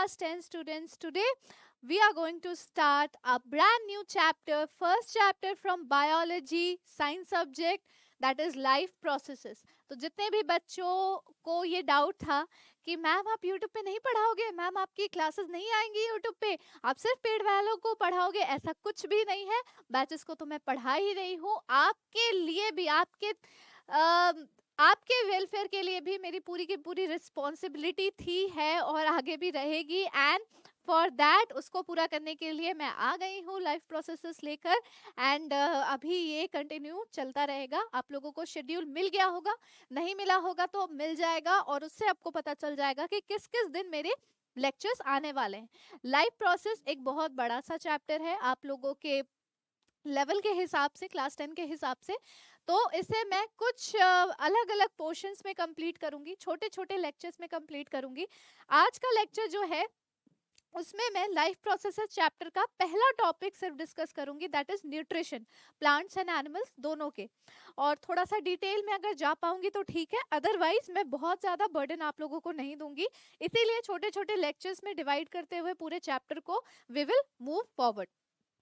class 10 students. Today we are going to start a brand new chapter, first chapter from biology science subject, that is life processes. तो जितने भी बच्चों को ये doubt था कि मैम आप यूट्यूब पे नहीं पढ़ाओगे, मैम आपकी क्लासेस नहीं आएंगी यूट्यूब पे, आप सिर्फ पेड वालों को पढ़ाओगे, ऐसा कुछ भी नहीं है। बैचेस को तो मैं पढ़ा ही रही हूँ, आपके लिए भी, आपके वेलफेयर के लिए भी मेरी पूरी की पूरी रिस्पॉन्सिबिलिटी थी, है और आगे भी रहेगी। एंड फॉर दैट, उसको पूरा करने के लिए मैं आ गई हूँ लाइफ प्रोसेसेस लेकर। एंड अभी ये कंटिन्यू चलता रहेगा। आप लोगों को शेड्यूल मिल गया होगा, नहीं मिला होगा तो मिल जाएगा, और उससे आपको पता चल जाएगा कि किस किस दिन मेरे लेक्चर्स आने वाले हैं। लाइफ प्रोसेस एक बहुत बड़ा सा चैप्टर है आप लोगों के लेवल के हिसाब से, क्लास 10 के हिसाब से। तो इसे मैं कुछ अलग अलग पोर्शंस में कंप्लीट करूंगी, छोटे छोटे लेक्चर्स में कंप्लीट करूंगी। आज का लेक्चर जो है उसमें मैं लाइफ प्रोसेसेस चैप्टर का पहला टॉपिक सिर्फ डिस्कस करूंगी, that is nutrition, plants and animals दोनों के। और थोड़ा सा डिटेल में अगर जा पाऊंगी तो ठीक है, अदरवाइज मैं बहुत ज्यादा बर्डन आप लोगों को नहीं दूंगी, इसीलिए छोटे छोटे लेक्चर्स में डिवाइड करते हुए पूरे चैप्टर को वी विल मूव फॉरवर्ड।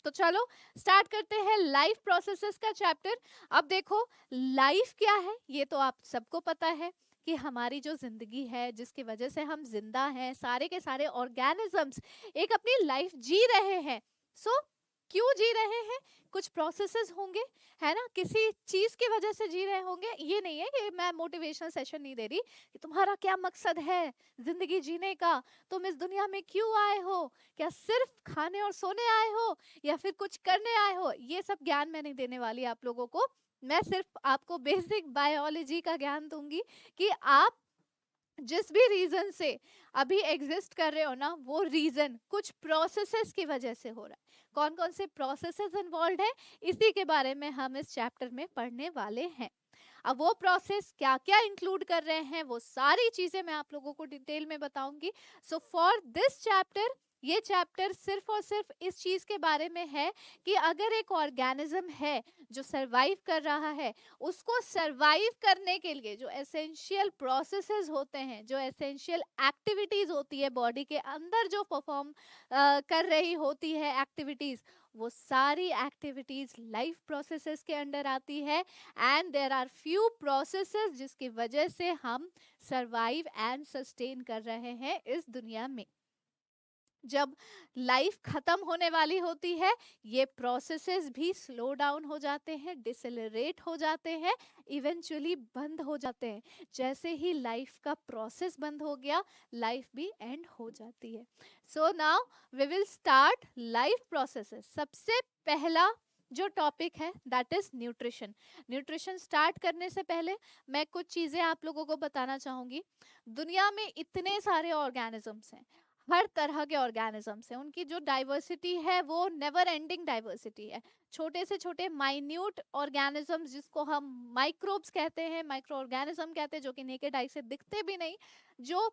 तो चलो स्टार्ट करते हैं लाइफ प्रोसेसेस का चैप्टर। अब देखो, लाइफ क्या है ये तो आप सबको पता है कि हमारी जो जिंदगी है, जिसकी वजह से हम जिंदा हैं, सारे के सारे ऑर्गेनिजम्स एक अपनी लाइफ जी रहे हैं। सो क्यों जी रहे हैं? कुछ प्रोसेसेस होंगे, है ना, किसी चीज की वजह से जी रहे होंगे। ये नहीं है कि मैं मोटिवेशनल सेशन नहीं दे रही कि तुम्हारा क्या मकसद है जिंदगी जीने का, तुम इस दुनिया में क्यों आए हो, क्या सिर्फ खाने और सोने आए हो या फिर कुछ करने आए हो। ये सब ज्ञान मैं नहीं देने वाली आप लोगों को। मैं सिर्फ आपको बेसिक बायोलॉजी का ज्ञान दूंगी कि आप जिस भी रीजन से अभी एग्जिस्ट कर रहे हो ना, वो रीजन कुछ प्रोसेसेस की वजह से हो रहा है। कौन कौन से प्रोसेसेस इन्वॉल्व है, इसी के बारे में हम इस चैप्टर में पढ़ने वाले हैं। अब वो प्रोसेस क्या क्या इंक्लूड कर रहे हैं, वो सारी चीजें मैं आप लोगों को डिटेल में बताऊंगी। सो फॉर दिस चैप्टर, ये चैप्टर सिर्फ और सिर्फ इस चीज के बारे में है कि अगर एक ऑर्गेनिज्म है जो सरवाइव कर रहा है, उसको सरवाइव करने के लिए जो एसेंशियल प्रोसेसेस होते हैं, जो एसेंशियल एक्टिविटीज होती है बॉडी के अंदर जो परफॉर्म कर रही होती है एक्टिविटीज, वो सारी एक्टिविटीज लाइफ प्रोसेसेस के अंडर आती है। And there are few processes जिसकी वजह से हम सरवाइव एंड सस्टेन कर रहे हैं इस दुनिया में। जब लाइफ खत्म होने वाली होती है, ये प्रोसेसेस भी स्लो डाउन हो जाते हैं, डिसेलरेट हो जाते हैं, इवेंचुअली बंद हो जाते हैं। जैसे ही लाइफ का प्रोसेस बंद हो गया, लाइफ भी एंड हो जाती है। So now we will start life processes. सबसे पहला जो टॉपिक है that is nutrition. Nutrition start करने से पहले मैं कुछ चीजें आप लोगों को बताना चाहूंगी। दुनिया में इतने सारे ऑर्गेनिजम्स हैं, हर तरह के ऑर्गेनिजम्स हैं, उनकी जो डाइवर्सिटी है वो नेवर एंडिंग डाइवर्सिटी है। छोटे से छोटे माइन्यूट ऑर्गेनिजम्स जिसको हम माइक्रोब्स कहते हैं, माइक्रो ऑर्गेनिज्म कहते हैं, जो कि नेकेड आई से दिखते भी नहीं, जो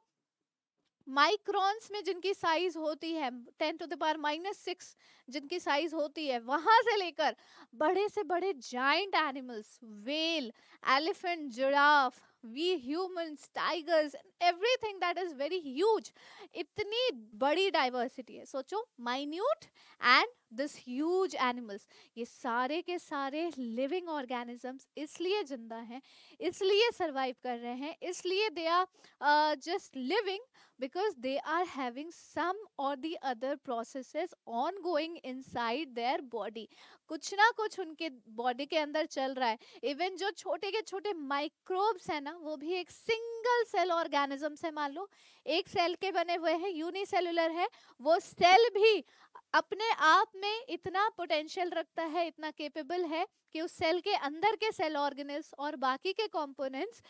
माइक्रोन्स में जिनकी साइज होती है 10⁻⁻⁶ जिनकी साइज होती है, वहां से लेकर बड़े से बड़े giant animals, well, elephant, giraffe, we humans, tigers, everything that is very huge. इतनी बड़ी डाइवर्सिटी है। सोचो, minute and this huge animals, ये सारे के सारे लिविंग ऑर्गेनिजम्स इसलिए जिंदा हैं, इसलिए सरवाइव कर रहे हैं, इसलिए they are just living because they are having some or the other processes ongoing inside their body। कुछ ना कुछ उनके बॉडी के अंदर चल रहा है। इवन जो छोटे के छोटे माइक्रोब्स है ना, वो भी एक सिंगल सेल ऑर्गेनिज्म है। मान लो एक सेल के बने हुए हैं, यूनिसेलुलर है, वो सेल भी अपने आप में इतना पोटेंशियल रखता है, इतना केपेबल है कि उस सेल के अंदर के सेल ऑर्गेनल्स और बाकी के कंपोनेंट्स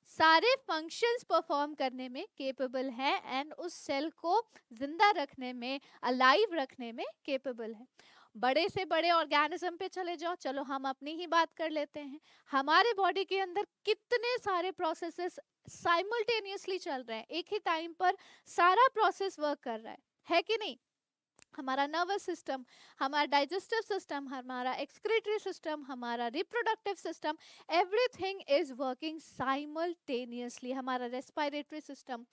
सारे फंक्शंस परफॉर्म करने में केपेबल है एंड उस सेल को जिंदा रखने में, अलाइव रखने में केपेबल है। बड़े से बड़े ऑर्गेनिज्म पे चले जाओ, चलो हम अपनी ही बात कर लेते हैं। हमारे बॉडी के अंदर कितने सारे प्रोसेसेस साइमल्टेनियसली चल रहे हैं, एक ही टाइम पर सारा प्रोसेस वर्क कर रहा है कि नहीं? हमारा नर्वस सिस्टम, हमारा डाइजेस्टिव सिस्टम, हमारा एक्सक्रीटरी सिस्टम, हमारा reproductive system, everything is working simultaneously. हमारा रेस्पिरेटरी सिस्टम,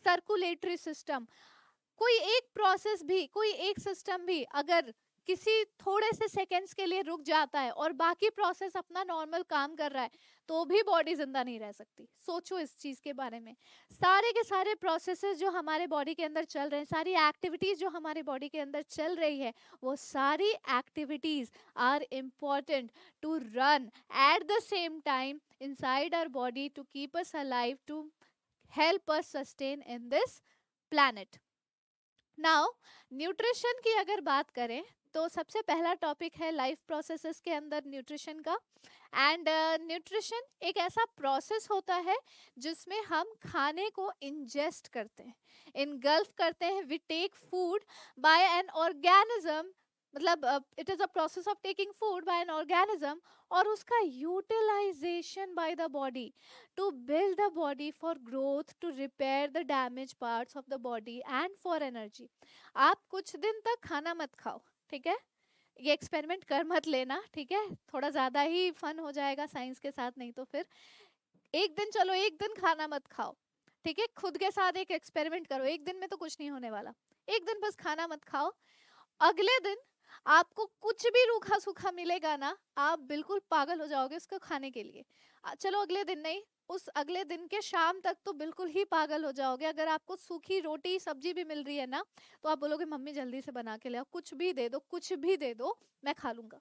सर्कुलेटरी सिस्टम, कोई एक प्रोसेस भी, कोई एक सिस्टम भी अगर किसी थोड़े से सेकंड्स के लिए रुक जाता है और बाकी प्रोसेस अपना नॉर्मल काम कर रहा है, तो भी बॉडी जिंदा नहीं रह सकती। सोचो इस चीज के बारे में। सारे के सारे प्रोसेसेस जो हमारे बॉडी के अंदर चल रहे हैं, सारी एक्टिविटीज जो हमारे बॉडी के अंदर चल रही है, वो सारी activities are important to run at the same time inside our body to keep us alive, to help us sustain in this planet. Now nutrition की अगर बात करें तो सबसे पहला टॉपिक है लाइफ प्रोसेसेस के अंदर न्यूट्रिशन का। एंड न्यूट्रिशन एक ऐसा प्रोसेस होता है जिसमें हम खाने को इंजेस्ट करते हैं, इनगल्फ करते हैं। We take food by an organism, मतलब it is a process of taking food by an organism, और उसका utilization by the body to build the body for growth, to repair the damaged parts of the body and for energy। आप कुछ दिन तक खाना मत खाओ, ठीक है? ये एक्सपेरिमेंट कर मत लेना, ठीक है? थोड़ा ज्यादा ही फन हो जाएगा साइंस के साथ, नहीं तो फिर एक दिन, चलो एक दिन खाना मत खाओ, ठीक है? खुद के साथ एक एक्सपेरिमेंट करो, एक दिन में तो कुछ नहीं होने वाला। एक दिन बस खाना मत खाओ, अगले दिन आपको कुछ भी रूखा सूखा मिलेगा ना, आप बिल्कुल पागल हो जाओगे उसको खाने के लिए। चलो अगले दिन नहीं, उस अगले दिन के शाम तक तो बिल्कुल ही पागल हो जाओगे। अगर आपको सूखी रोटी सब्जी भी मिल रही है ना, तो आप बोलोगे मम्मी जल्दी से बना के ले आओ, कुछ भी दे दो, कुछ भी दे दो, मैं खा लूंगा।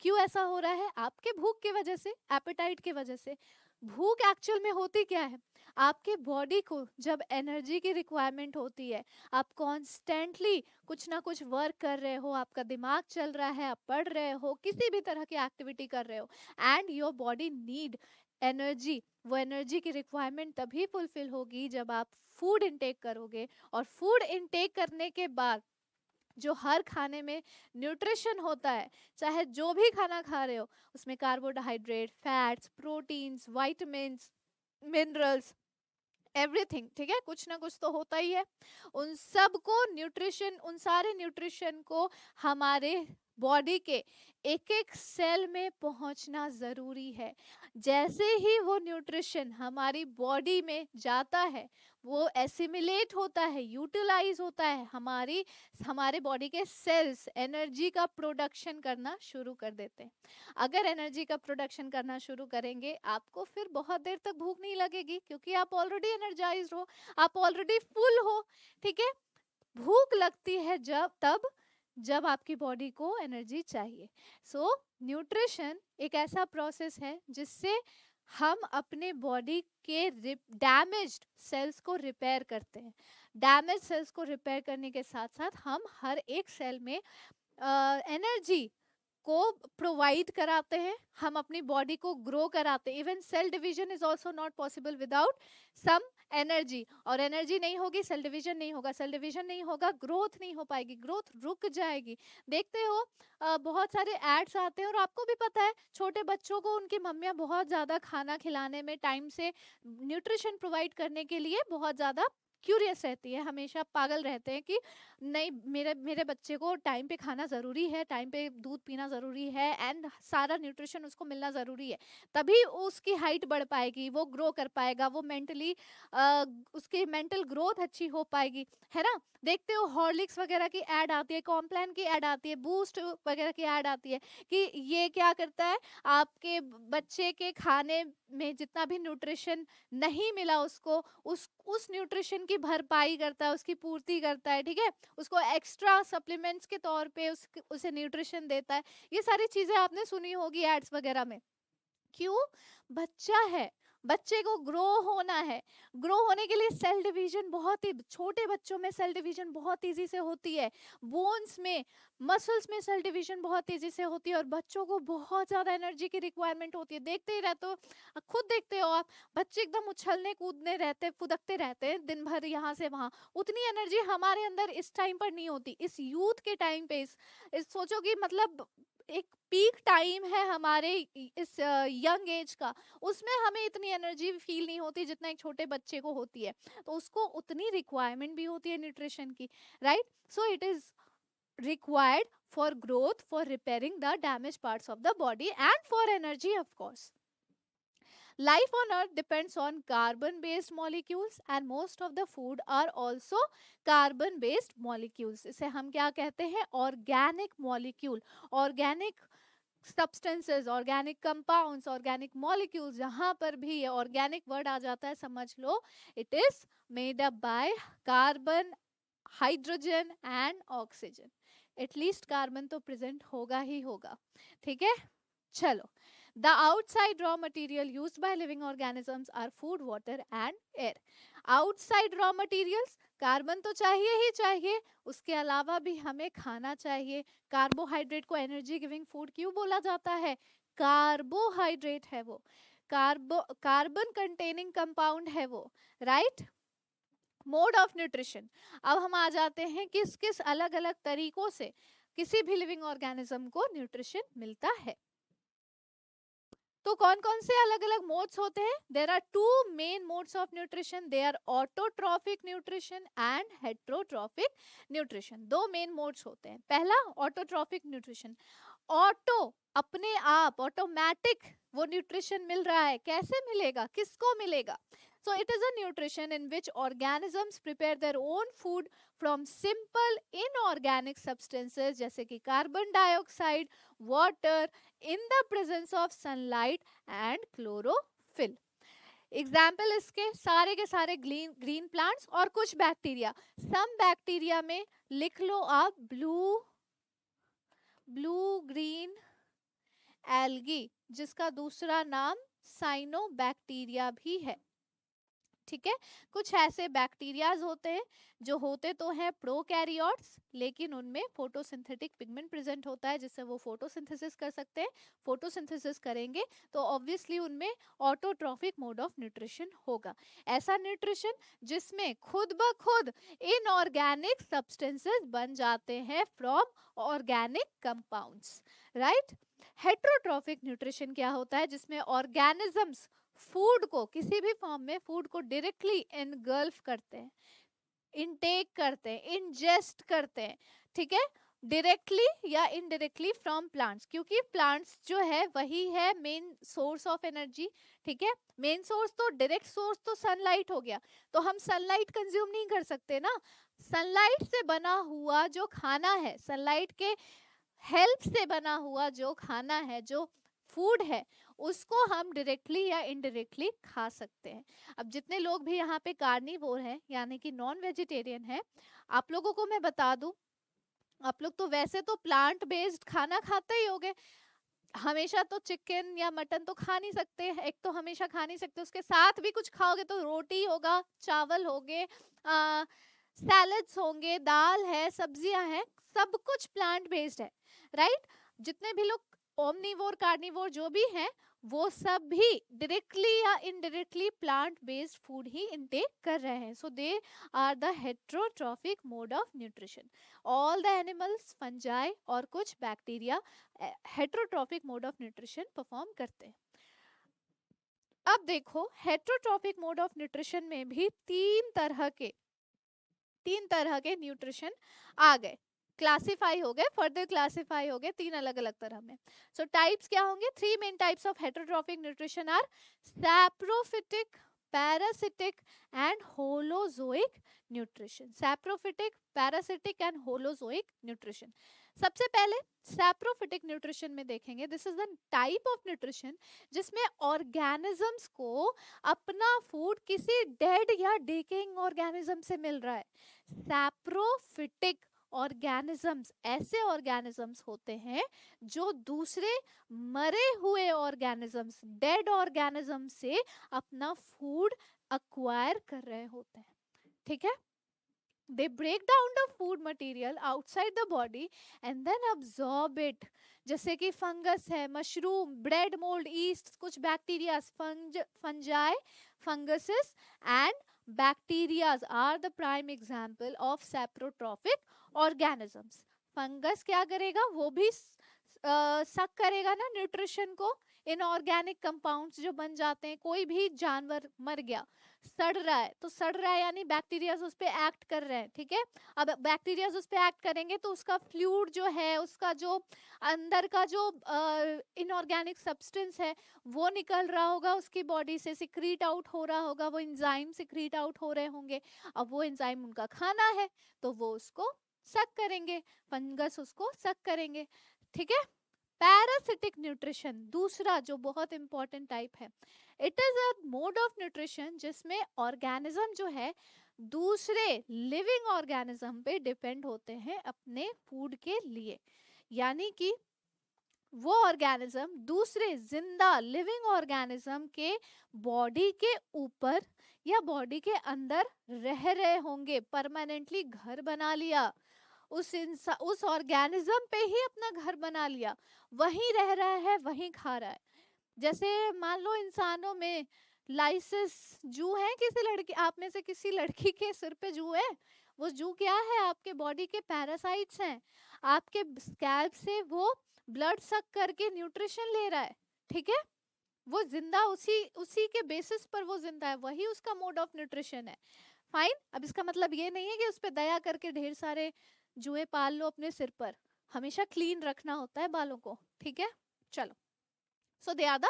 क्यों ऐसा हो रहा है? आपके भूख की वजह से, एपेटाइट की वजह से। भूख एक्चुअल में होती क्या है? आपके बॉडी को जब एनर्जी की रिक्वायरमेंट होती है, आप कॉन्स्टेंटली कुछ ना कुछ वर्क कर रहे हो, आपका दिमाग चल रहा है, आप पढ़ रहे हो, किसी भी तरह की एक्टिविटी कर रहे हो, and your body need energy. वो एनर्जी की रिक्वायरमेंट तभी फुलफिल होगी जब आप फूड इनटेक करोगे। और फूड इनटेक करने के बाद जो हर खाने में न्यूट्रिशन होता है, चाहे जो भी खाना खा रहे हो, उसमें carbohydrate, fats, proteins, vitamins, minerals, everything, ठीक है? कुछ ना कुछ तो होता ही है। उन सब को न्यूट्रिशन, उन सारे न्यूट्रिशन को हमारे बॉडी के एक एक सेल में पहुंचना जरूरी है। जैसे ही वो न्यूट्रिशन हमारी बॉडी में जाता है, वो एसिमिलेट होता है, यूटिलाइज होता है, हमारे बॉडी के सेल्स एनर्जी का प्रोडक्शन करना शुरू कर देते हैं। अगर एनर्जी का प्रोडक्शन करना शुरू करेंगे, आपको फिर बहुत देर तक भूख नहीं लगेगी, क्योंकि आप ऑलरेडी एनर्जाइज हो, आप ऑलरेडी फुल हो, ठीक है? भूख लगती है जब आपकी बॉडी को एनर्जी चाहिए। सो न्यूट्रिशन एक ऐसा प्रोसेस है जिससे हम अपने बॉडी के डैमेज्ड सेल्स को रिपेयर करते हैं। डैमेज सेल्स को रिपेयर करने के साथ साथ हम हर एक सेल में एनर्जी को प्रोवाइड कराते हैं, हम अपनी बॉडी को ग्रो कराते हैं। Even cell division is also not possible without some energy. और एनर्जी नहीं होगी, सेल डिवीजन नहीं होगा, सेल डिवीजन नहीं होगा, ग्रोथ नहीं हो पाएगी, ग्रोथ रुक जाएगी। देखते हो बहुत सारे एड्स आते हैं, और आपको भी पता है छोटे बच्चों को उनकी मम्मियाँ बहुत ज़्यादा खाना खिलाने में, टाइम से न्यूट्रिशन प्रोवाइड करने के लिए बहुत ज़्यादा क्यूरियस रहती है, हमेशा पागल रहते हैं कि नहीं, मेरे मेरे बच्चे को टाइम पे खाना ज़रूरी है, टाइम पे दूध पीना ज़रूरी है, एंड सारा न्यूट्रिशन उसको मिलना ज़रूरी है, तभी उसकी हाइट बढ़ पाएगी, वो ग्रो कर पाएगा, वो मेंटली उसकी मेंटल ग्रोथ अच्छी हो पाएगी, है ना? देखते हो हॉर्लिक्स वगैरह की ऐड आती है, कॉम्प्लान की ऐड आती है, बूस्ट वगैरह की ऐड आती है, कि ये क्या करता है, आपके बच्चे के खाने में जितना भी न्यूट्रिशन नहीं मिला उसको, उस न्यूट्रिशन की भरपाई करता है, उसकी पूर्ति करता है, ठीक है? उसको एक्स्ट्रा सप्लीमेंट्स के तौर पे उसे न्यूट्रिशन देता है। ये सारी चीजें आपने सुनी होगी एड्स वगैरह में। क्यों? बच्चा है, बच्चे को ग्रो होना है। ग्रो होने के लिए सेल डिवीजन बहुत ही, छोटे बच्चों में सेल डिवीजन बहुत तेजी से होती है, बोन्स में, मसल्स में सेल डिवीजन बहुत तेजी से होती है, और बच्चों को बहुत ज्यादा एनर्जी की रिक्वायरमेंट होती है। देखते ही रहते हो, खुद देखते हो आप, बच्चे एकदम उछलने कूदने रहते, फुदकते रहते हैं दिन भर यहाँ से वहां। उतनी एनर्जी हमारे अंदर इस टाइम पर नहीं होती, इस यूथ के टाइम पे। इस सोचो कि मतलब एक पीक टाइम है हमारे इस यंग एज का, उसमें हमें इतनी एनर्जी फील नहीं होती जितना एक छोटे बच्चे को होती है, तो उसको उतनी रिक्वायरमेंट भी होती है न्यूट्रिशन की, right? So it is required for growth, for repairing the damaged parts of the body, and for energy of course. Life on earth depends on carbon based molecules and most of the food are also carbon based molecules. इसे हम क्या कहते हैं? Organic molecule. Organic substances, organic compounds, organic molecules, जहां पर भी ये organic word आ जाता है समझ लो it is made up by carbon, hydrogen and oxygen. At least carbon तो present होगा ही होगा. ठीक है, चलो. The outside raw material used by living organisms are food, water and air. Outside raw materials, carbon तो चाहिए ही चाहिए, उसके अलावा भी हमें खाना चाहिए. कार्बोहाइड्रेट को एनर्जी गिविंग फूड क्यों बोला जाता है? कार्बोहाइड्रेट है वो, कार्बन कंटेनिंग कंपाउंड है वो, राइट. Mode of nutrition. अब हम आ जाते हैं किस किस अलग अलग तरीकों से किसी भी लिविंग ऑर्गेनिज्म को न्यूट्रिशन मिलता है. तो कौन कौन से अलग अलग मोड्स होते हैं? There are two main modes of nutrition. They are autotrophic nutrition and heterotrophic nutrition. दो मेन मोड्स होते हैं. पहला ऑटोट्रॉफिक न्यूट्रिशन. ऑटो, अपने आप, ऑटोमेटिक वो न्यूट्रिशन मिल रहा है. कैसे मिलेगा, किसको मिलेगा? So it is a nutrition in which organisms prepare their own food from simple inorganic substances जैसे कि carbon dioxide, water, in the presence of sunlight and chlorophyll. Example इसके सारे के सारे ग्रीन प्लांट्स और कुछ बैक्टीरिया. सम बैक्टीरिया में लिख लो आप ब्लू ग्रीन एल्गी, जिसका दूसरा नाम साइनोबैक्टीरिया भी है. ठीक है, कुछ ऐसे बैक्टीरियाज होते हैं जो होते तो हैं प्रोकैरियोट्स, लेकिन उनमें फोटोसिंथेटिक पिगमेंट प्रेजेंट होता है जिससे वो फोटोसिंथेसिस कर सकते हैं. फोटोसिंथेसिस करेंगे तो ऑब्वियसली उनमें ऑटोट्रॉफिक मोड ऑफ न्यूट्रिशन होगा. ऐसा न्यूट्रिशन जिसमें खुद ब खुद इनऑर्गेनिक सब्सटेंसेस बन जाते हैं from organic compounds, right. Heterotrophic nutrition क्या होता है? जिसमें ऑर्गेनिजम्स फूड को, किसी भी फॉर्म में फूड को डायरेक्टली इनगल्फ करते हैं, इनटेक करते हैं, इंजेस्ट करते हैं. ठीक है, डायरेक्टली या इनडायरेक्टली फ्रॉम प्लांट्स, क्योंकि प्लांट्स जो है वही है मेन सोर्स ऑफ एनर्जी. ठीक है, मेन सोर्स तो डायरेक्ट सोर्स तो सनलाइट हो गया, तो हम सनलाइट कंज्यूम नहीं कर सकते ना. सनलाइट से बना हुआ जो खाना है, सनलाइट के हेल्प से बना हुआ जो खाना है, जो फूड है, उसको हम डायरेक्टली या इनडायरेक्टली खा सकते हैं. अब जितने लोग भी यहाँ पे कार्निवोर हैं यानी कि नॉन वेजिटेरियन है, आप लोगों को मैं बता दूं, आप लोग तो वैसे तो प्लांट बेस्ड खाना खाते ही होगे. हमेशा तो चिकन या मटन तो खा नहीं सकते, एक तो हमेशा खा नहीं सकते, उसके साथ भी कुछ खाओगे तो रोटी होगा, चावल होंगे, सैलड्स होंगे, दाल है, सब्जियां हैं, सब कुछ प्लांट बेस्ड है, राइट. जितने भी लोग ओमनीवोर, कार्निवोर जो भी हैं, वो सब भी डायरेक्टली या इनडायरेक्टली प्लांट बेस्ड फूड ही इनटेक कर रहे हैं. So they are the heterotrophic mode of nutrition. All the animals, fungi और कुछ bacteria heterotrophic mode of nutrition perform करते हैं. अब देखो, हेट्रोट्रॉफिक मोड ऑफ न्यूट्रिशन में भी तीन तरह के न्यूट्रिशन आ गए, क्लासिफाई हो गए, फर्दर क्लासिफाई हो गए तीन अलग अलग तरह में. सो टाइप्स क्या होंगे? Three main types of heterotrophic nutrition are saprophytic, parasitic and holozoic nutrition. Saprophytic, parasitic and holozoic nutrition. सबसे पहले सैप्रोफिटिक न्यूट्रिशन में देखेंगे. This is the type of nutrition जिसमें ऑर्गेनिजम्स को अपना फूड किसी डेड या डेकेइंग ऑर्गेनिज्म से मिल रहा है. सैप्रोफिटिक ऑर्गेनिजम्स ऐसे ऑर्गेनिजम्स होते हैं जो दूसरे मरे हुए ऑर्गेनिजम्स, डेड ऑर्गेनिजम्स से अपना फूड अक्वायर कर रहे होते हैं. ठीक है, they break down the food material outside the body and then absorb it. जैसे कि फंगस है, मशरूम, ब्रेड मोल्ड, ईस्ट, कुछ bacteria, fungi, funguses and bacterias are the prime example of saprotrophic organisms. Fungus क्या करेगा? वो भी सक करेगा ना न्यूट्रिशन को, इनऑर्गेनिक कंपाउंड्स जो बन जाते हैं. कोई भी जानवर मर गया, सड़ रहा है, तो सड़ रहा है यानी बैक्टीरिया उस पे एक्ट कर रहे हैं, ठीक है। अब बैक्टीरिया उस पे एक्ट करेंगे तो उसका फ्लूइड जो है, उसका जो अंदर का जो इनऑर्गेनिक सब्सटेंस है वो निकल रहा होगा, उसकी बॉडी से सिक्रीट आउट हो रहा होगा, वो एंजाइम सिक्रीट आउट हो रहे होंगे। अब वो एंजाइम उनका खाना है तो वो उसको सक करेंगे, फंगस उसको सक करेंगे, ठीक है। पैरासिटिक न्यूट्रिशन दूसरा जो बहुत इंपॉर्टेंट टाइप है, it is a mode of nutrition जिसमें ऑर्गेनिज्म जो है दूसरे लिविंग ऑर्गेनिज्म पे डिपेंड होते हैं अपने फूड के लिए, यानी कि वो ऑर्गेनिज्म दूसरे जिंदा लिविंग ऑर्गेनिज्म के बॉडी के ऊपर या बॉडी के अंदर रह रहे होंगे, परमानेंटली घर बना लिया, उस ऑर्गेनिज्म पे ही अपना घर बना लिया, वहीं रह रहा है, वहीं खा रहा है। जैसे मान लो इंसानों में लाइसिस जू है, किसी लड़की, आप में से किसी लड़की के सिर पे जू है, वो जू क्या है, आपके बॉडी के पैरासाइट्स हैं, आपके स्कैल्प से वो ब्लड सक करके न्यूट्रिशन ले रहा है, ठीक है। वो जिंदा उसी उसी के बेसिस पर वो जिंदा है, वही उसका मोड ऑफ न्यूट्रिशन है। फाइन। अब इसका मतलब ये नहीं है कि उस पर दया करके ढेर सारे जुए पाल लो अपने सिर पर, हमेशा क्लीन रखना होता है बालों को, ठीक है। चलो, so they are the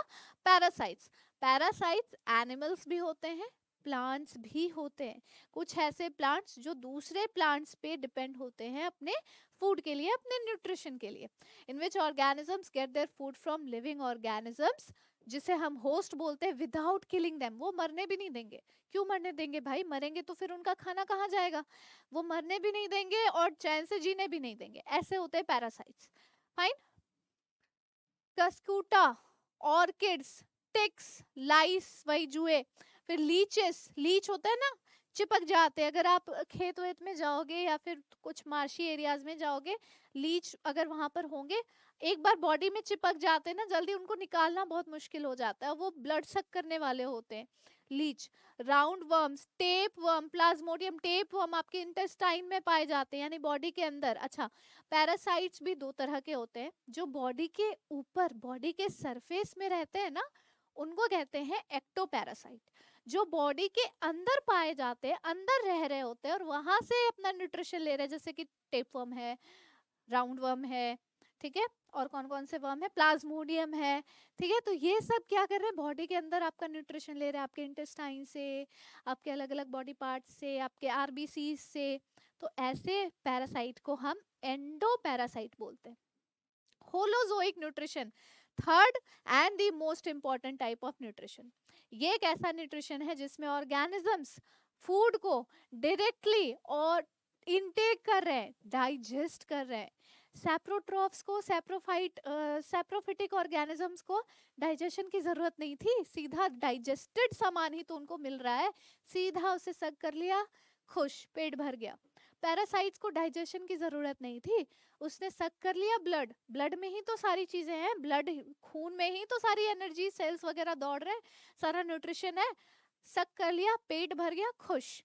parasites. Parasites animals भी होते हैं, प्लांट्स भी होते हैं, कुछ ऐसे प्लांट्स जो दूसरे प्लांट्स पे डिपेंड होते हैं अपने फूड के लिए, अपने न्यूट्रिशन के लिए, in which organisms get their food from living organisms, जिसे हम होस्ट बोलते हैं, विदाउट किलिंग देम। वो मरने भी नहीं देंगे, क्यों मरने देंगे भाई, मरेंगे तो फिर उनका खाना कहाँ जाएगा, वो मरने भी नहीं देंगे और चैन से जीने भी नहीं देंगे, ऐसे होते हैं पैरासाइट्स। फाइन। कस्कूटा, ऑर्किड्स, टिक्स, लाइस वही जुए, फिर लीचेस, लीच होता है ना, चिपक जाते हैं, अगर आप खेत वेत में जाओगे या फिर कुछ मार्शी एरियाज में जाओगे, लीच अगर वहां पर होंगे, एक बार बॉडी में चिपक जाते हैं ना, जल्दी उनको निकालना बहुत मुश्किल हो जाता है, वो ब्लड सक करने वाले होते हैं, leech. Round worms, tape worm, plasmodium tape worm आपके इंटेस्टाइन में पाए जाते हैं, यानी बॉडी के अंदर। अच्छा, पैरासाइट्स भी दो तरह के होते हैं, जो बॉडी के ऊपर, बॉडी के सरफेस में रहते हैं ना, उनको कहते हैं एक्टोपैरासाइट। जो बॉडी के अंदर पाए जाते हैं, अंदर रह रहे होते हैं और वहां से अपना न्यूट्रिशन ले रहे हैं, जैसे कि टेपवर्म है, राउंड वर्म है, ठीक है, और कौन कौन से वर्म है, प्लाज्मोडियम है, ठीक है। तो ये सब क्या कर रहे हैं, बॉडी के अंदर आपका न्यूट्रिशन ले रहे हैं, आपके इंटेस्टाइन से, आपके अलग अलग बॉडी पार्ट्स से, आपके आरबीसी से। तो ऐसे पैरासाइट को हम एंडोपैरासाइट बोलते हैं। Holozoic nutrition, third and the most important type of nutrition. ये एक ऐसा न्यूट्रिशन है जिसमें ऑर्गेनिजम्स फूड को डायरेक्टली और इनटेक कर रहे हैं, डाइजेस्ट कर रहे हैं। सैप्रोट्रॉफ्स को, सैप्रोफिटिक ऑर्गेनिजम्स को डाइजेशन की जरूरत नहीं थी, सीधा डाइजेस्टेड सामान ही तो उनको मिल रहा है, सीधा उसे सक कर लिया, खुश, पेट भर गया। पैरासाइट्स को डाइजेशन की जरूरत नहीं थी, उसने सक कर लिया ब्लड, ब्लड में ही तो सारी चीजें हैं, ब्लड खून में ही तो सारी एनर्जी सेल्स वगैरह दौड़ रहे हैं, सारा न्यूट्रिशन है, सक कर लिया, पेट भर गया, खुश।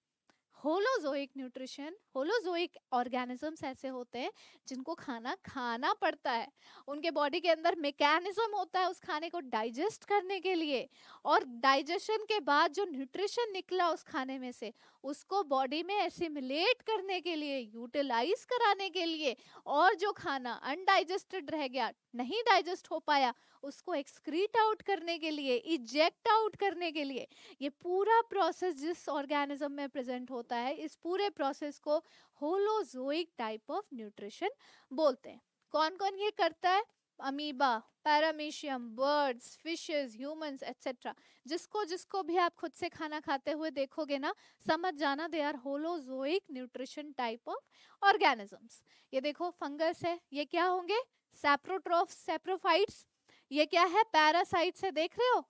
होलोजोइक न्यूट्रिशन, होलोजोइक ऑर्गेनिजम्स ऐसे होते हैं जिनको खाना खाना पड़ता है, उनके बॉडी के अंदर मैकेनिज्म होता है उस खाने को डाइजेस्ट करने के लिए, और डाइजेशन के बाद जो न्यूट्रिशन निकला उस खाने में से, उसको बॉडी में एसिमिलेट करने के लिए, यूटिलाइज कराने के लिए, और जो खाना अनडाइजेस्टेड रह गया, नहीं डाइजेस्ट हो पाया, उसको एक्सक्रीट आउट करने के लिए, इजेक्ट आउट करने के लिए, ये पूरा प्रोसेस जिस ऑर्गेनिज्म में प्रेजेंट होता है, इस पूरे प्रोसेस को होलोजोइक टाइप ऑफ न्यूट्रिशन बोलते हैं। कौन कौन ये करता है, amoeba, paramecium, birds, fishes, humans etcetera. जिसको जिसको भी आप खुद से खाना खाते हुए देखोगे ना, समझ जाना they are holozoic nutrition type of organisms. ये देखो फंगस है, ये क्या होंगे, सैप्रोट्रॉफ्स, सैप्रोफाइट्स। ये क्या है, पैरासाइट्स है, देख रहे हो,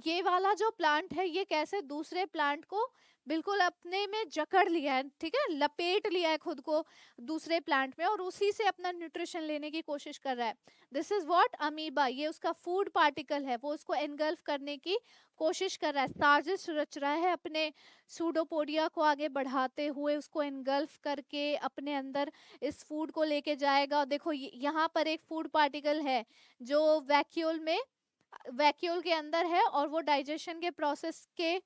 ये वाला जो प्लांट है, ये कैसे दूसरे प्लांट को बिल्कुल अपने में जकड़ लिया है, ठीक है, लपेट लिया है खुद को दूसरे प्लांट में, और उसी से अपना न्यूट्रिशन लेने की कोशिश कर रहा है। दिस इज व्हाट, अमीबा, ये उसका फूड पार्टिकल है, वो उसको एनगल्फ करने की कोशिश कर रहा है, साजिश रच रहा है अपने सूडोपोडिया को आगे बढ़ाते हुए, उसको एनगल्फ करके अपने अंदर इस फूड को लेके जाएगा। देखो यहाँ पर एक फूड पार्टिकल है जो वैक्यूल के अंदर है, और वो डाइजेशन के प्रोसेस के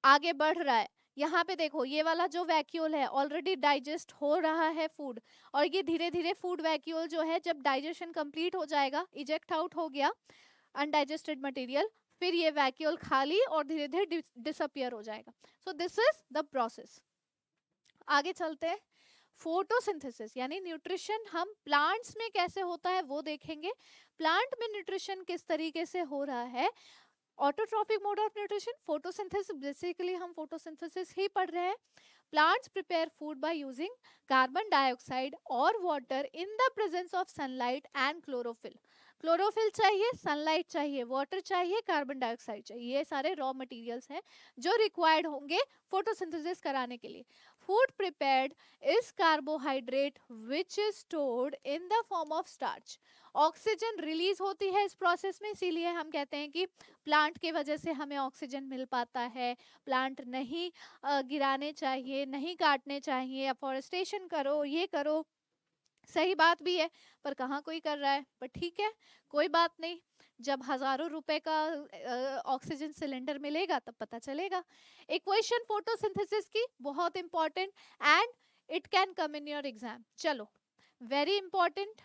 आगे बढ़ रहा है। यहाँ पे देखो ये वाला जो वैक्यूल है ऑलरेडी डाइजेस्ट हो रहा है फूड, और ये धीरे धीरे फूड वैक्यूल जो है जब डाइजेशन कंप्लीट हो जाएगा, इजेक्ट आउट हो गया अनडाइजेस्टेड मटेरियल, फिर ये वैक्यूल खाली और धीरे धीरे डिसअपियर हो जाएगा। So this is the process. आगे चलते हैं। फोटोसिंथेसिस यानी न्यूट्रिशन हम प्लांट्स में कैसे होता है वो देखेंगे। प्लांट में न्यूट्रिशन किस तरीके से हो रहा है। Autotrophic mode of nutrition, photosynthesis, basically हम फोटोसिंथेसिस ही पढ़ रहे हैं। Plants prepare food by using carbon dioxide और water in the presence of sunlight and chlorophyll. Chlorophyll चाहिए, सनलाइट चाहिए, वाटर चाहिए, कार्बन डाइऑक्साइड चाहिए, ये सारे रॉ मटेरियल्स हैं जो रिक्वायर्ड होंगे फोटोसिंथेसिस कराने के लिए। Food prepared is carbohydrate which is stored in the form of starch. Oxygen release होती है इस प्रोसेस में, इसीलिए हम कहते हैं कि प्लांट की वजह से हमें ऑक्सीजन मिल पाता है। प्लांट नहीं गिराने चाहिए, नहीं काटने चाहिए, अफॉरेस्टेशन करो, ये करो, सही बात भी है, पर कहाँ कोई कर रहा है। पर ठीक है, कोई बात नहीं, जब हजारों रुपए का ऑक्सीजन सिलेंडर मिलेगा तब पता चलेगा। इक्वेशन फोटोसिंथेसिस की बहुत important, and it can come in your exam. चलो, वेरी इंपॉर्टेंट,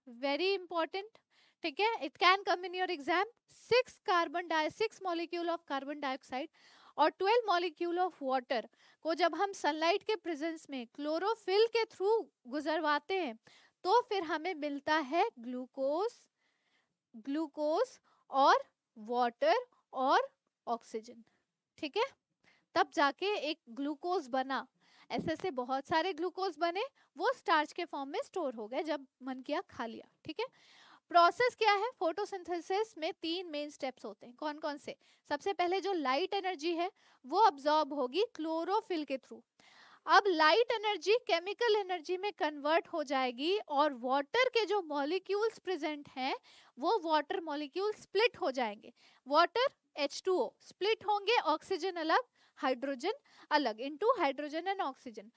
वेरी इंपॉर्टेंट, ठीक है, it can come in your exam. 6 molecule of carbon dioxide और 12 मॉलिक्यूल ऑफ वाटर को जब हम सनलाइट के प्रेजेंस में क्लोरोफिल के थ्रू गुजरवाते हैं तो फिर हमें मिलता है ग्लूकोज, ग्लूकोज और वाटर और ऑक्सीजन, ठीक है। तब जाके एक ग्लूकोज बना। ऐसे ऐसे बहुत सारे ग्लूकोज बने, वो स्टार्च के फॉर्म में स्टोर हो गए, जब मन किया खा लिया, ठीक है। प्रोसेस क्या है, फोटोसिंथेसिस में 3 मेन स्टेप्स होते हैं। कौन कौन से। सबसे पहले जो लाइट एनर्जी है वो अब्सॉर्ब होगी क्लोरोफिल के थ्रू। अब लाइट एनर्जी केमिकल एनर्जी में कन्वर्ट हो जाएगी और वाटर के जो मॉलिक्यूल्स प्रेजेंट हैं वो वाटर मॉलिक्यूल स्प्लिट हो जाएंगे। वाटर H2O स्प्लिट होंगे, ऑक्सीजन अलग, हाइड्रोजन अलग, इनटू हाइड्रोजन एंड ऑक्सीजन।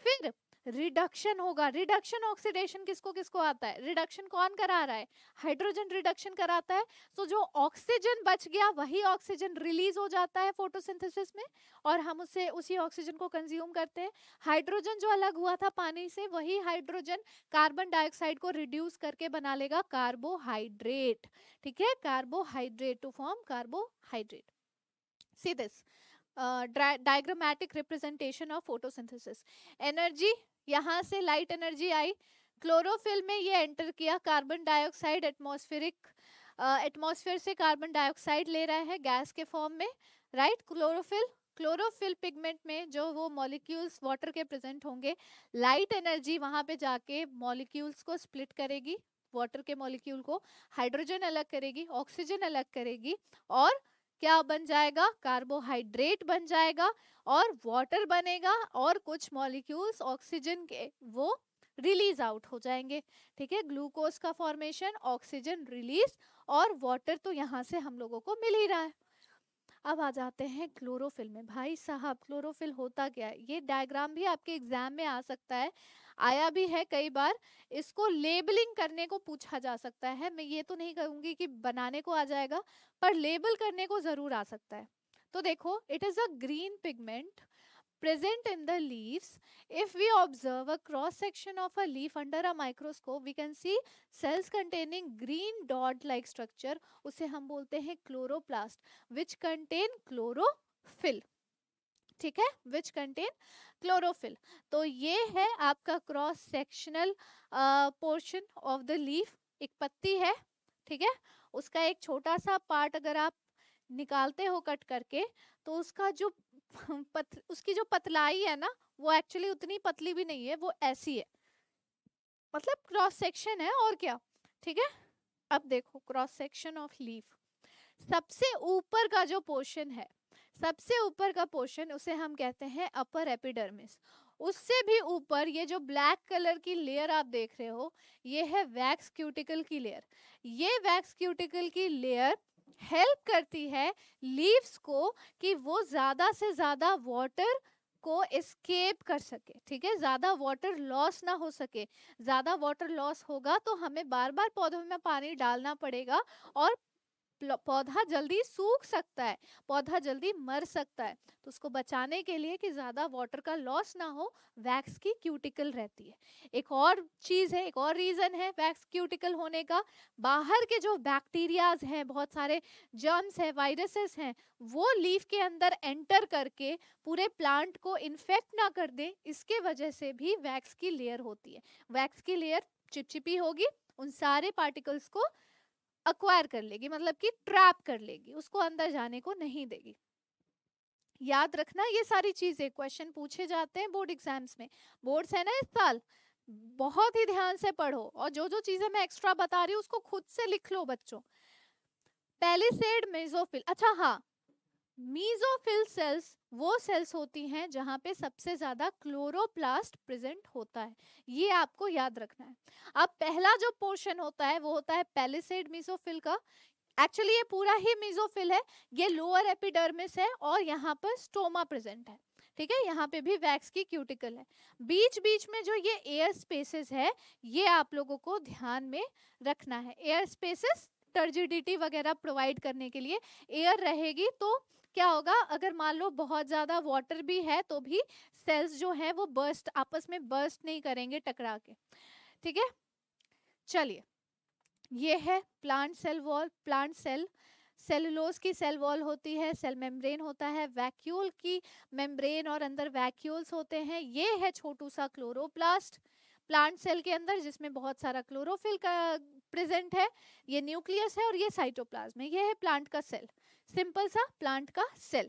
फिर रिडक्शन होगा। रिडक्शन ऑक्सीडेशन किसको किसको आता है, रिडक्शन कौन करा रहा है, हाइड्रोजन रिडक्शन कराता है। तो जो ऑक्सीजन बच गया वही ऑक्सीजन रिलीज हो जाता है फोटोसिंथेसिस में, और हम उससे उसी ऑक्सीजन को कंज्यूम करते हैं। हाइड्रोजन जो अलग हुआ था पानी से, वही हाइड्रोजन कार्बन डाइऑक्साइड को रिड्यूस करके बना लेगा कार्बोहाइड्रेट, ठीक है, carbohydrate to form carbohydrate. See this diagrammatic representation of photosynthesis. Energy, यहाँ से लाइट एनर्जी आई, क्लोरोफिल में ये एंटर किया, कार्बन डाइऑक्साइड एटमॉस्फेयर से कार्बन डाइऑक्साइड ले रहा है गैस के फॉर्म में, राइट। क्लोरोफिल पिगमेंट में जो वो मॉलिक्यूल्स वाटर के प्रेजेंट होंगे, लाइट एनर्जी वहां पे जाके मॉलिक्यूल्स को स्प्लिट करेगी, वाटर के मॉलिक्यूल को, हाइड्रोजन अलग करेगी, ऑक्सीजन अलग करेगी, और क्या बन जाएगा, कार्बोहाइड्रेट बन जाएगा, और वाटर बनेगा, और कुछ मॉलिक्यूल्स ऑक्सीजन के वो रिलीज आउट हो जाएंगे, ठीक है। ग्लूकोज का फॉर्मेशन, ऑक्सीजन रिलीज, और वाटर तो यहाँ से हम लोगों को मिल ही रहा है। अब आ जाते हैं क्लोरोफिल में। भाई साहब, क्लोरोफिल होता क्या है, ये डायग्राम भी आपके एग्जाम में आ सकता है, आया भी है कई बार। इसको लेबलिंग करने को पूछा जा सकता है, मैं ये तो नहीं कहूंगी कि बनाने को आ जाएगा, पर लेबल करने को जरूर आ सकता है। तो देखो, it is a green pigment present in the leaves. If we observe a cross section of a leaf under a microscope, we can see cells containing green dot like structure, उसे हम बोलते हैं क्लोरोप्लास्ट, which contain chlorophyll, ठीक है, which contain chlorophyll। तो ये है आपका cross sectional portion of the leaf, एक पत्ती है, ठीक है, उसका एक छोटा सा पार्ट अगर आप निकालते हो कट करके, तो उसका जो उसकी जो पतलाई है ना, वो एक्चुअली उतनी पतली भी नहीं है, वो ऐसी है, मतलब क्रॉस सेक्शन है, और क्या, ठीक है। अब देखो क्रॉस सेक्शन ऑफ लीफ, सबसे ऊपर का जो पोर्शन है, सबसे ऊपर का पोर्शन, उसे हम कहते हैं अपर एपिडर्मिस। उससे भी ऊपर ये जो ब्लैक कलर की लेयर आप देख रहे हो, ये है वैक्स क्यूटिकल की लेयर। ये वैक्स क्यूटिकल की लेयर हेल्प करती है लीव्स को कि वो ज्यादा से ज्यादा वाटर को एस्केप कर सके, ठीक है, ज्यादा वाटर लॉस ना हो सके। ज्यादा वाटर लॉस होगा तो हमें बार बार पौधों में पानी डालना पड़ेगा, और पौधा जल्दी सूख सकता है, पौधा जल्दी मर सकता है, तो उसको बचाने के लिए कि ज्यादा वाटर का लॉस ना हो, वैक्स की क्यूटिकल रहती है। एक और चीज है, एक और रीजन है वैक्स क्यूटिकल होने का, बाहर के जो बैक्टीरियाज हैं, बहुत सारे जर्म्स है, वायरसेस हैं, वो लीफ के अंदर एंटर करके पूरे प्लांट को इन्फेक्ट ना कर दे, इसके वजह से भी वैक्स की लेयर होती है। वैक्स की लेयर चिपचिपी होगी, उन सारे पार्टिकल्स को अक्वायर कर लेगी, मतलब कि ट्रैप कर लेगी, उसको अंदर जाने को नहीं देगी। याद रखना ये सारी चीजें, क्वेश्चन पूछे जाते हैं बोर्ड एग्जाम्स में, बोर्ड्स है ना इस साल, बहुत ही ध्यान से पढ़ो, और जो जो चीजें मैं एक्स्ट्रा बता रही हूँ उसको खुद से लिख लो बच्चों। पैलिसेड मेसोफिल, अच्छा हाँ, मीजोफिल सेल्स वो सेल्स होती हैं जहां पे सबसे ज्यादा क्लोरोप्लास्ट प्रेजेंट होता है, ये आपको याद रखना है। अब पहला जो पोर्शन होता है वो होता है पैलिसेड मेसोफिल का, एक्चुअली ये पूरा ही मेसोफिल है, ये लोअर एपिडर्मिस है और यहाँ पर स्टोमा प्रेजेंट है, ठीक है, यहाँ पे भी वैक्स की क्यूटिकल है। बीच बीच में जो ये एयर स्पेसेस है, ये आप लोगों को ध्यान में रखना है। एयर स्पेसेस टर्जिडिटी वगैरह प्रोवाइड करने के लिए, एयर रहेगी तो क्या होगा, अगर मान लो बहुत ज्यादा वाटर भी है तो भी सेल्स जो है वो बर्स्ट, आपस में बर्स्ट नहीं करेंगे टकरा के, ठीक है। चलिए, ये है plant cell wall, plant cell, cellulose की सेल वॉल होती है, सेल मेम्ब्रेन होता है, वैक्यूल की मेम्ब्रेन और अंदर वैक्यूल्स होते हैं, ये है छोटू सा क्लोरोप्लास्ट प्लांट सेल के अंदर जिसमें बहुत सारा क्लोरोफिल का प्रेजेंट है, ये न्यूक्लियस है और ये साइटोप्लाज्म है, ये है प्लांट का सेल, सिंपल सा प्लांट का सेल।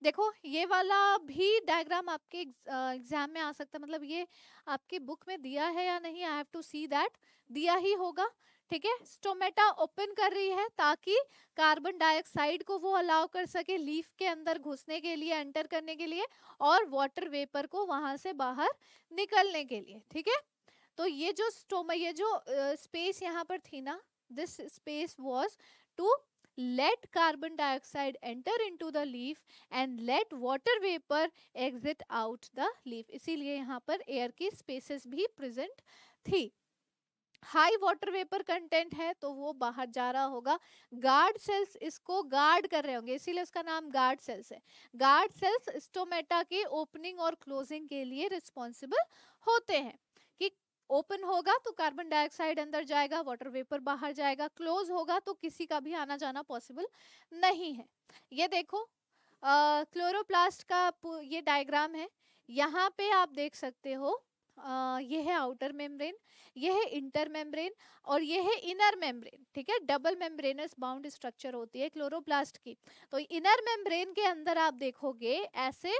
देखो ये वाला भी डायग्राम आपके एग्जाम में आ सकता है, मतलब ये आपकी बुक में दिया है या नहीं, I have to see that, दिया ही होगा, ठीक है। स्टोमेटा ओपन कर रही है ताकि कार्बन डाइऑक्साइड को वो अलाउ कर सके लीफ के अंदर घुसने के लिए, एंटर करने के लिए, और वाटर वेपर को वहां से बाहर निकलने के लिए, ठीक है। तो ये जो स्टोमा, ये जो स्पेस यहाँ पर थी ना, this space was to let carbon dioxide enter into the leaf and let water vapor exit out the leaf, इसीलिए यहाँ पर एयर की स्पेसेस भी प्रेजेंट थी। हाई वाटर वेपर कंटेंट है तो वो बाहर जा रहा होगा, गार्ड सेल्स इसको गार्ड कर रहे होंगे, इसीलिए उसका नाम गार्ड सेल्स है। गार्ड सेल्स स्टोमेटा के ओपनिंग और क्लोजिंग के लिए रिस्पॉन्सिबल होते हैं, कि ओपन होगा तो कार्बन डाइऑक्साइड अंदर जाएगा, वाटर वेपर बाहर जाएगा, क्लोज होगा तो किसी का भी आना जाना पॉसिबल नहीं है। ये देखो क्लोरोप्लास्ट का ये डायग्राम है, यहाँ पे आप देख सकते हो, ये है आउटर मेम्ब्रेन, ये है इंटर मेम्ब्रेन और ये है इनर मेम्ब्रेन, ठीक है। डबल मेम्ब्रेनस बाउंड स्ट्रक्चर होती है क्लोरोप्लास्ट की। तो इनर मेम्ब्रेन के अंदर आप देखोगे ऐसे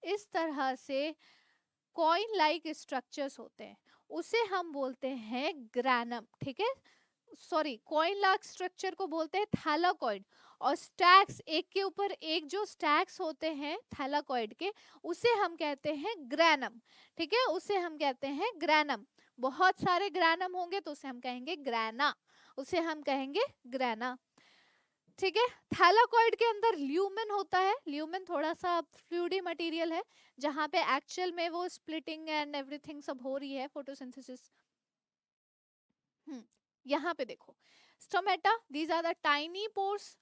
इस तरह से कॉइन लाइक स्ट्रक्चर्स होते हैं, उसे हम बोलते हैं ग्रैनम, ठीक है। सॉरी, कॉइन लाइक स्ट्रक्चर को बोलते हैं थैलाकॉइड, और स्टैक्स एक के ऊपर एक जो स्टैक्स होते हैं थैलाकॉइड के, उसे हम कहते हैं ग्रैनम, ठीक है, उसे हम कहते हैं ग्रैनम। बहुत सारे ग्रैनम होंगे तो उसे हम कहेंगे ग्रैना, उसे हम कहेंगे ग्रैना, ठीक है। थैलाकॉइड के अंदर ल्यूमेन होता है, ल्यूमेन थोड़ा सा फ्लूइडी मटेरियल है जहां पे एक्चुअल में वो स्प्लिटिंग एंड एवरीथिंग सब हो रही है, फोटोसिंथेसिस। यहाँ पे देखो stomata, these are the tiny pores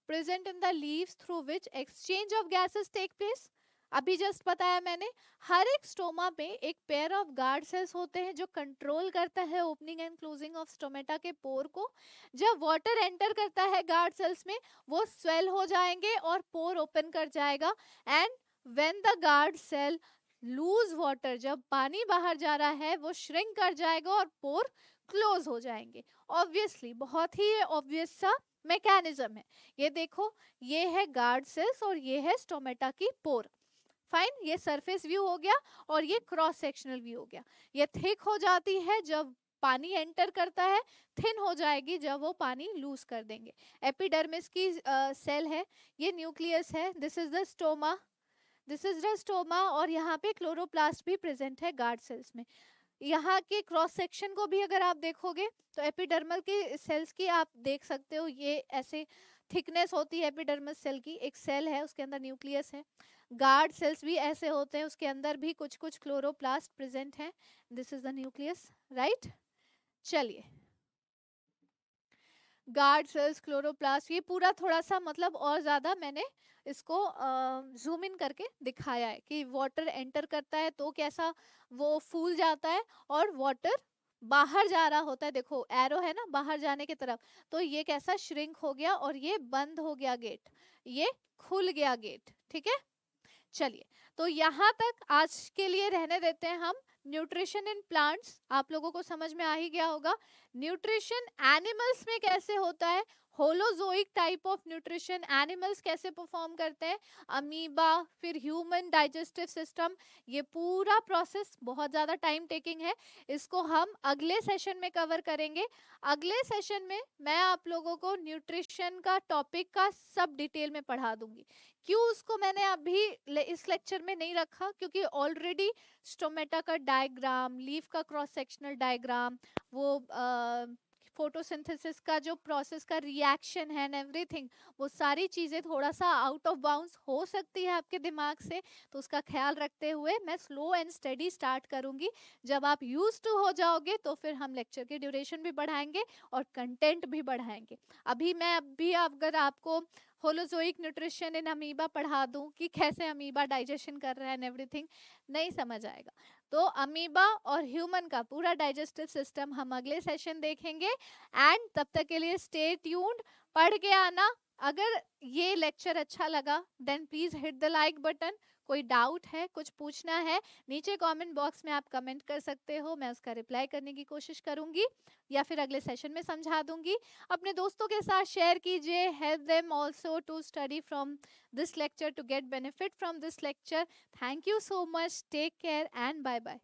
present in the leaves through which exchange of gases take place. अभी जस्ट बताया मैंने, हर एक स्टोमा में एक पेयर ऑफ गार्ड सेल्स होते हैं जो कंट्रोल करता है opening and closing of stomata के पोर को। जब वाटर एंटर करता है गार्ड सेल्स में, वो स्वेल हो जाएंगे और पोर ओपन कर जाएगा, and when the guard cell lose water, जब पानी बाहर जा रहा है वो श्रिंक कर जाएगा और पोर क्लोज हो जाएंगे। ऑब्वियसली बहुत ही ऑब्वियस सा मैकेनिज्म है। ये देखो, ये है गार्ड सेल्स और ये है स्टोमेटा की पोर, फाइन। ये सरफेस व्यू हो गया और ये क्रॉस सेक्शनल व्यू हो गया। ये थिक हो जाती है जब पानी एंटर करता है, थिन हो जाएगी जब वो पानी लूज कर देंगे। एपिडर्मिस की सेल है, ये न्यूक्लियस है, this is the stoma, this is the stoma, और यहाँ पे क्लोरोप्लास्ट भी प्रेजेंट है गार्ड सेल्स में। यहाँ के क्रॉस सेक्शन को भी अगर आप देखोगे तो एपिडर्मल के सेल्स की आप देख सकते हो, ये ऐसे थिकनेस होती है एपिडर्मल सेल की, एक सेल है उसके अंदर न्यूक्लियस है। गार्ड सेल्स भी ऐसे होते हैं, उसके अंदर भी कुछ कुछ क्लोरोप्लास्ट प्रेजेंट है, this is the nucleus, right. चलिए, गार्ड सेल्स, क्लोरोप्लास्ट, ये पूरा थोड़ा सा मतलब और ज्यादा मैंने इसको जूम इन करके दिखाया है कि वाटर एंटर करता है तो कैसा वो फूल जाता है, और वाटर बाहर जा रहा होता है, देखो एरो है ना बाहर जाने की तरफ, तो ये कैसा श्रिंक हो गया और ये बंद हो गया गेट, ये खुल गया गेट। ठीक है, चलिए, तो यहाँ तक आज के लिए रहने देते हैं हम। न्यूट्रिशन इन प्लांट्स आप लोगों को समझ में आ ही गया होगा। न्यूट्रिशन एनिमल्स में कैसे होता है, holozoic type of nutrition animals कैसे परफॉर्म करते हैं, अमीबा, फिर ह्यूमन डाइजेस्टिव सिस्टम, ये पूरा प्रोसेस बहुत ज्यादा टाइम टेकिंग है, इसको हम अगले सेशन में कवर करेंगे। अगले सेशन में मैं आप लोगों को न्यूट्रिशन का टॉपिक का सब डिटेल में पढ़ा दूंगी। क्यों उसको मैंने अभी इस लेक्चर में नहीं रखा, क्योंकि ऑलरेडी स्टोमेटा का डायग्राम, लीफ का क्रॉस सेक्शनल डायग्राम, वो फोटोसिंथेसिस का जो प्रोसेस का रिएक्शन है एंड एवरीथिंग, वो सारी चीजें थोड़ा सा आउट ऑफ बाउंड्स हो सकती है आपके दिमाग से, तो उसका ख्याल रखते हुए मैं स्लो एंड स्टडी स्टार्ट करूंगी। जब आप यूज टू हो जाओगे तो फिर हम लेक्चर की ड्यूरेशन भी बढ़ाएंगे और कंटेंट भी बढ़ाएंगे। अभी अगर आपको होलोजोइक न्यूट्रिशन इन अमीबा पढ़ा दूं कि कैसे अमीबा डाइजेशन कर रहा है एंड एवरीथिंग, नहीं समझ आएगा। तो अमीबा और ह्यूमन का पूरा डाइजेस्टिव सिस्टम हम अगले सेशन देखेंगे। एंड तब तक के लिए स्टे ट्यून्ड, पढ़ के आना। अगर ये लेक्चर अच्छा लगा then please hit the like button. कोई डाउट है, कुछ पूछना है, नीचे कमेंट बॉक्स में आप कमेंट कर सकते हो, मैं उसका रिप्लाई करने की कोशिश करूंगी या फिर अगले सेशन में समझा दूंगी। अपने दोस्तों के साथ शेयर कीजिए, help them also to study from this lecture, to get benefit from this lecture. Thank you so much. Take care and bye bye.